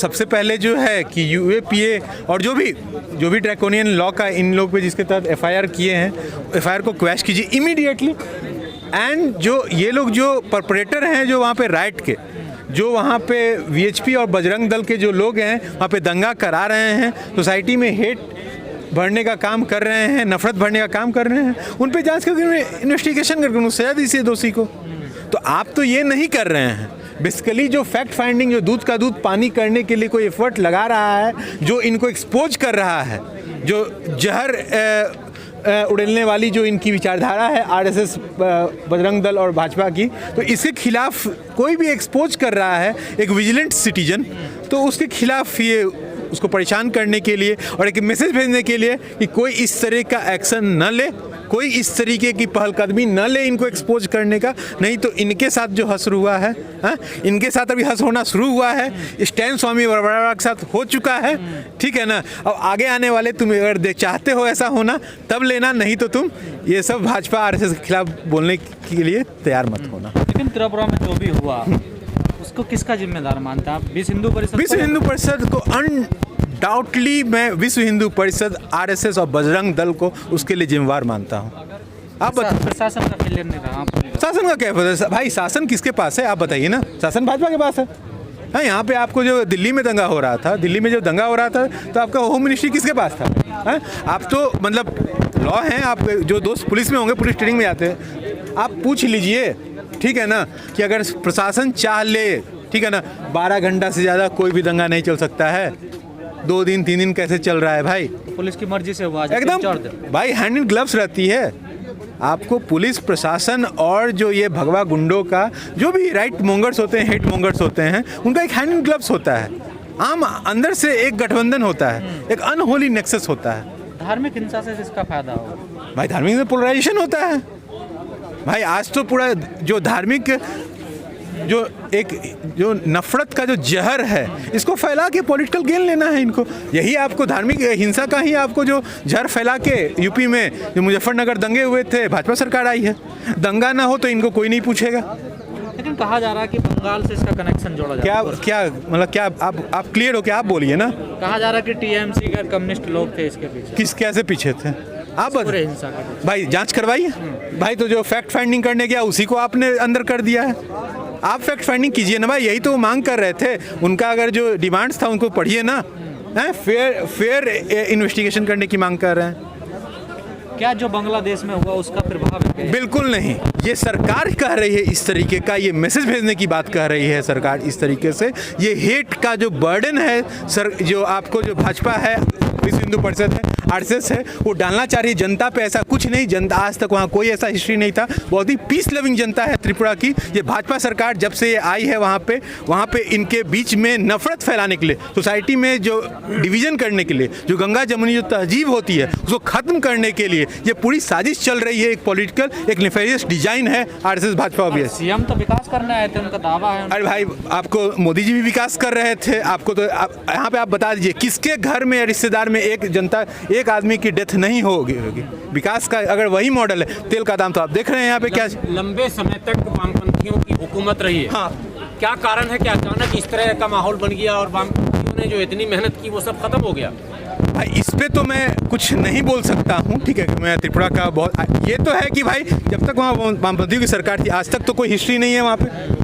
सबसे पहले जो है कि यूएपीए और जो भी ड्रैकोनियन लॉ का इन लोग पे जिसके तहत एफआईआर किए हैं, एफआईआर को क्वैश कीजिए इमीडिएटली। एंड जो ये लोग जो परपरेटर हैं जो वहाँ पे राइट के, जो वहाँ पे वीएचपी और बजरंग दल के जो लोग हैं वहाँ पे दंगा करा रहे हैं, सोसाइटी में हेट भरने का काम कर रहे हैं, नफरत भरने का काम कर रहे हैं, उन पे जांच करके इन्वेस्टिगेशन करके उन्हें सजा दीजिए दोषी को। तो आप तो ये नहीं कर रहे हैं। बेसिकली जो फैक्ट फाइंडिंग, जो दूध का दूध पानी करने के लिए कोई एफर्ट लगा रहा है, जो इनको एक्सपोज कर रहा है, जो जहर उड़ेलने वाली जो इनकी विचारधारा है आरएसएस, बजरंग दल और भाजपा की, तो इसके खिलाफ कोई भी एक्सपोज कर रहा है एक विजिलेंट सिटीजन, तो उसके खिलाफ ये उसको परेशान करने के लिए और एक मैसेज भेजने के लिए कि कोई इस तरह का एक्शन न ले, कोई इस तरीके की पहलकदमी न ले इनको एक्सपोज करने का। नहीं तो इनके साथ जो हश्र हुआ है, इनके साथ अभी हश्र होना शुरू हुआ है, स्टैन स्वामी वरवरा के साथ हो चुका है, ठीक है ना। अब आगे आने वाले तुम अगर चाहते हो ऐसा होना तब लेना, नहीं तो तुम ये सब भाजपा आरएसएस के खिलाफ बोलने के लिए तैयार मत होना। लेकिन त्रिपुरा में जो भी हुआ उसको किसका जिम्मेदार मानता है? विश्व हिंदू परिषद को अनडाउटली मैं विश्व हिंदू परिषद, आरएसएस और बजरंग दल को उसके लिए जिम्मेवार मानता हूँ। आप प्रशासन का फेलियर नहीं रहा? शासन का क्या पता भाई, शासन किसके पास है आप बताइए ना। शासन भाजपा के पास है। हाँ, यहाँ पे आपको जो दिल्ली में दंगा हो रहा था, दिल्ली में जो दंगा हो रहा था तो आपका होम मिनिस्ट्री किसके पास था? हाँ, आप तो मतलब लॉ हैं, आप जो दोस्त पुलिस में होंगे, पुलिस ट्रेनिंग में जाते हैं, आप पूछ लीजिए, ठीक है ना, कि अगर प्रशासन चाह ले, ठीक है ना, 12 घंटा से ज़्यादा कोई भी दंगा नहीं चल सकता है। 2 दिन 3 दिन कैसे चल रहा है भाई? तो पुलिस की मर्जी से हुआ एकदम भाई, हैंड इन ग्लव्स रहती है। आपको पुलिस प्रशासन और जो ये भगवा गुंडों का जो भी राइट मोंगर्स होते हैं, हेट मोंगर्स होते हैं, उनका एक हैंड इन ग्लव्स होता है। आम अंदर से एक गठबंधन होता है, एक अनहोली नेक्सस होता है। धार्मिक हिंसा से इसका फायदा होगा भाई? धार्मिक में पोलराइजेशन होता है भाई। आज तो पूरा जो धार्मिक जो नफरत का जो जहर है, इसको फैला के पॉलिटिकल गेन लेना है इनको। यही आपको धार्मिक हिंसा का ही आपको जो जहर फैला के यूपी में जो मुजफ्फरनगर दंगे हुए थे, भाजपा सरकार आई है। दंगा ना हो तो इनको कोई नहीं पूछेगा। लेकिन कहा जा रहा है कि बंगाल से इसका कनेक्शन जोड़ा जा रहा है। क्या मतलब क्या आप क्लियर हो, क्या आप बोलिए ना। कहा जा रहा है कि टीएमसी का कम्युनिस्ट लोग थे इसके पीछे। किस कैसे पीछे थे आप पूरे हिंसा का? भाई जांच करवाइए भाई। तो जो फैक्ट फाइंडिंग करने गया उसी को आपने अंदर कर दिया है। आप फैक्ट फाइंडिंग कीजिए ना भाई, यही तो वो मांग कर रहे थे। उनका अगर जो डिमांड्स था उनको पढ़िए ना। फेयर इन्वेस्टिगेशन करने की मांग कर रहे हैं। क्या जो बांग्लादेश में हुआ उसका प्रभाव है? बिल्कुल नहीं। ये सरकार कह रही है इस तरीके का, ये मैसेज भेजने की बात कह रही है सरकार इस तरीके से। ये हेट का जो बर्डन है सर, जो आपको जो भाजपा है, विश्व हिंदू परिषद है, आरएसएस है, वो डालना चाह रही है जनता पे। ऐसा कुछ नहीं, जनता आज तक वहाँ कोई ऐसा हिस्ट्री नहीं था। बहुत ही पीस लविंग जनता है त्रिपुरा की। ये भाजपा सरकार जब से ये आई है वहाँ पे इनके बीच में नफरत फैलाने के लिए, सोसाइटी में जो डिवीजन करने के लिए, जो गंगा जमुनी जो तहजीब होती है उसको खत्म करने के लिए ये पूरी साजिश चल रही है। एक पॉलिटिकल, एक नेफेरियस डिजाइन है आरएसएस भाजपा भी। सीएम तो विकास करने आए थे, उनका दावा है। अरे भाई, आपको मोदी जी भी विकास कर रहे थे। आपको तो यहाँ पे आप बता दीजिए किसके घर में रिश्तेदार में एक आदमी की डेथ नहीं होगी। विकास का अगर वही मॉडल है, तेल का दाम तो आप देख रहे हैं यहाँ पे क्या लंबे समय तक वामपंथियों की हुकूमत रही है। हाँ, क्या कारण है कि अचानक इस तरह का माहौल बन गया और वामपंथियों ने जो इतनी मेहनत की वो सब खत्म हो गया? भाई इस पे तो मैं कुछ नहीं बोल सकता हूँ, ठीक है। मैं त्रिपुरा का बहुत ये तो है कि भाई जब तक वहाँ वामपंथियों की सरकार थी, आज तक तो कोई हिस्ट्री नहीं है वहाँ पे।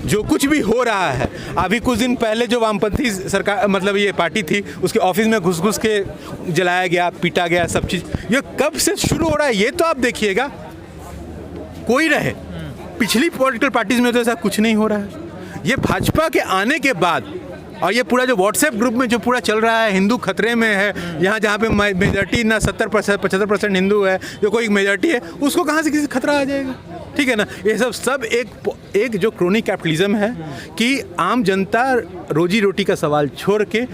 जो कुछ भी हो रहा है, अभी कुछ दिन पहले जो वामपंथी सरकार मतलब ये पार्टी थी, उसके ऑफिस में घुस के जलाया गया, पीटा गया, सब चीज़, ये कब से शुरू हो रहा है ये तो आप देखिएगा। कोई रहे, पिछली पॉलिटिकल पार्टीज में तो ऐसा कुछ नहीं हो रहा है। ये भाजपा के आने के बाद और ये पूरा जो व्हाट्सएप ग्रुप में जो पूरा चल रहा है, हिंदू खतरे में है, यहाँ जहाँ पे मेजॉरिटी ना 70% 75% हिंदू है, जो कोई मेजॉरिटी है, उसको कहाँ से किसी खतरा आ जाएगा? ठीक है ना। ये सब एक जो क्रोनिक कैपिटलिज्म है कि आम जनता रोजी रोटी का सवाल छोड़ के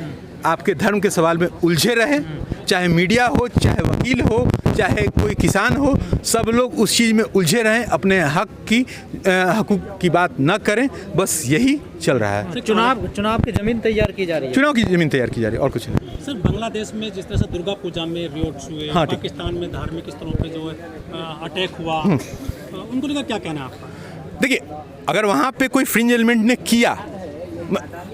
आपके धर्म के सवाल में उलझे रहे, चाहे मीडिया हो, चाहे वकील हो, चाहे कोई किसान हो, सब लोग उस चीज़ में उलझे रहें, अपने हकूक़ की बात न करें। बस यही चल रहा है। चुनाव की जमीन तैयार की जा रही है। चुनाव की जमीन तैयार की जा रही है और कुछ नहीं। सर, बांग्लादेश में जिस तरह से दुर्गा पूजा में रियोट्स हुए, हाँ, पाकिस्तान में धार्मिक स्थलों पे जो है अटैक हुआ, उनको लेकर क्या कहना है आपका? देखिए, अगर वहाँ पे कोई फ्रिंज एलिमेंट ने किया,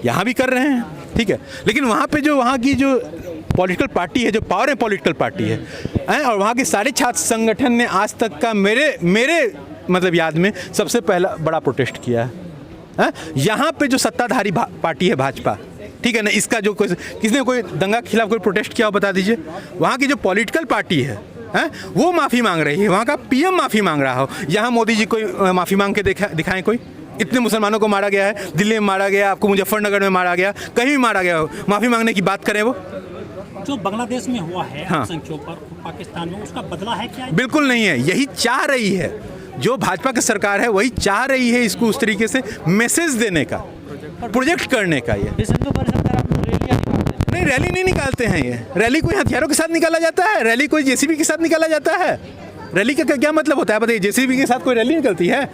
यहाँ भी कर रहे हैं, ठीक है, लेकिन वहाँ पे जो वहाँ की जो पॉलिटिकल पार्टी है, जो पावर है पॉलिटिकल पार्टी है, और वहाँ के सारे छात्र संगठन ने आज तक का मेरे मतलब याद में सबसे पहला बड़ा प्रोटेस्ट किया है। यहाँ पे जो सत्ताधारी पार्टी है भाजपा, ठीक है ना, इसका जो किसने कोई दंगा के खिलाफ कोई प्रोटेस्ट किया हो बता दीजिए। वहाँ की जो पॉलिटिकल पार्टी है वो माफ़ी मांग रही है, वहाँ का पीएम माफ़ी मांग रहा हो। यहाँ मोदी जी कोई माफ़ी मांग के दिखाएं कोई? इतने मुसलमानों को मारा गया है, दिल्ली में मारा गया, आपको मुजफ्फरनगर में मारा गया, कहीं भी मारा गया हो, माफ़ी मांगने की बात करें वो? जो बांग्लादेश में हुआ है अल्पसंख्यकों पर, पाकिस्तान में, उसका बदला है क्या? बिल्कुल नहीं है। यही चाह रही है जो भाजपा की सरकार है, वही चाह रही है इसको उस तरीके से मैसेज देने का, प्रोजेक्ट करने का। ये नहीं, रैली नहीं निकालते हैं। ये रैली कोई हथियारों के साथ निकाला जाता है? रैली कोई जेसीबी के साथ निकाला जाता है? रैली का क्या मतलब होता है बताइए? जेसीबी के साथ कोई रैली निकलती है?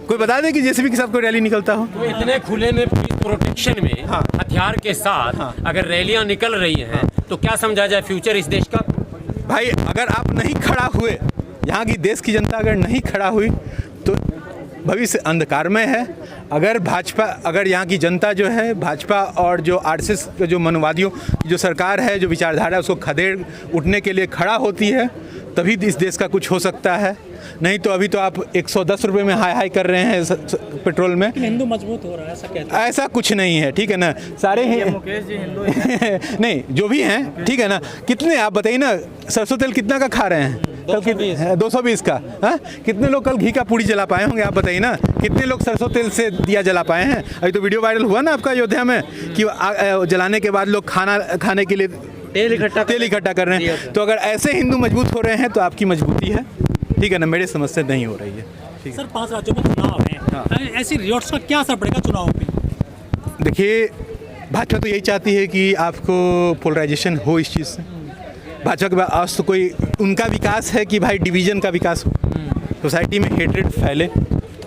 कोई बता दे कि जेसीबी के साथ कोई रैली निकलता हो? तो इतने खुले में पुलिस प्रोटेक्शन में हथियार के साथ अगर रैलियां निकल रही हैं तो क्या समझा जाए फ्यूचर इस देश का? भाई अगर आप नहीं खड़ा हुए, यहाँ की देश की जनता अगर नहीं खड़ा हुई तो भविष्य अंधकारमय है। अगर यहाँ की जनता जो है भाजपा और जो आरएसएस के जो मनवादियों की जो सरकार है, जो विचारधारा है, उसको खदेड़ उठने के लिए खड़ा होती है, तभी इस देश का कुछ हो सकता है। नहीं तो अभी तो आप 110 रुपये में हाई कर रहे हैं पेट्रोल में। हिंदू मजबूत हो रहा है ऐसा कहते हैं? ऐसा कुछ नहीं है, ठीक है ना, सारे ही मुकेश जी हिंदू नहीं जो भी हैं, ठीक है ना। कितने आप बताइए ना, सरसों तेल कितना का खा रहे हैं? 220 का। कितने लोग कल घी का पूड़ी जला पाए होंगे? आप बताइए ना, कितने लोग सरसों तेल से दिया जला पाए हैं? अभी तो वीडियो वायरल हुआ ना आपका अयोध्या में कि जलाने के बाद लोग खाने के लिए तेल इकट्ठा कर रहे हैं। तो अगर ऐसे हिंदू मजबूत हो रहे हैं तो आपकी मजबूती है, ठीक है ना, मेरे समझ से नहीं हो रही है। सर 5 राज्यों में चुनाव है, ऐसी रिजल्ट्स का क्या असर पड़ेगा चुनाव पे? देखिए, भाजपा तो यही चाहती है कि आपको पोलराइजेशन हो इस चीज़ से। भाजपा के पास तो कोई उनका विकास है कि भाई डिवीज़न का विकास हो, सोसाइटी में हेट्रेड फैले,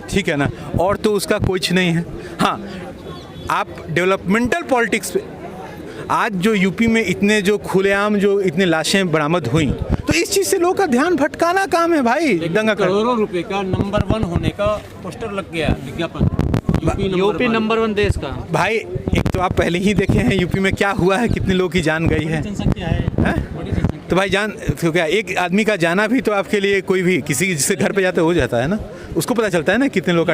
ठीक है ना, और तो उसका कुछ नहीं है। हाँ, आप डेवलपमेंटल पॉलिटिक्स पे आज जो यूपी में इतने जो खुलेआम जो इतने लाशें बरामद हुई, तो इस चीज़ से लोगों का ध्यान भटकाना काम है भाई। दंगा करोड़ों रुपए का नंबर 1 होने का पोस्टर लग गया, विज्ञापन, यूपी नंबर 1 देश का। भाई एक तो आप पहले ही देखे हैं यूपी में क्या हुआ है, कितने लोगों की जान गई है। तो भाई जान तो क्या, एक आदमी का जाना भी तो आपके लिए कोई भी किसी जिसके घर पे जाते हो जाता है ना, उसको पता चलता है ना कितने लोग का।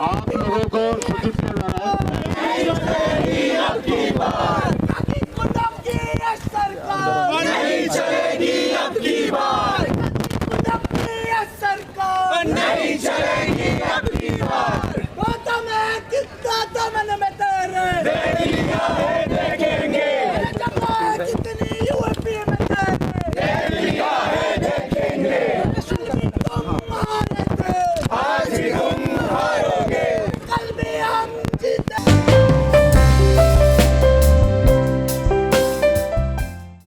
आप लोगों को सूचित किया जा रहा है नहीं चलेगी अब की बार, नहीं चलेगी अब की बार, नहीं चलेगी अब की बार।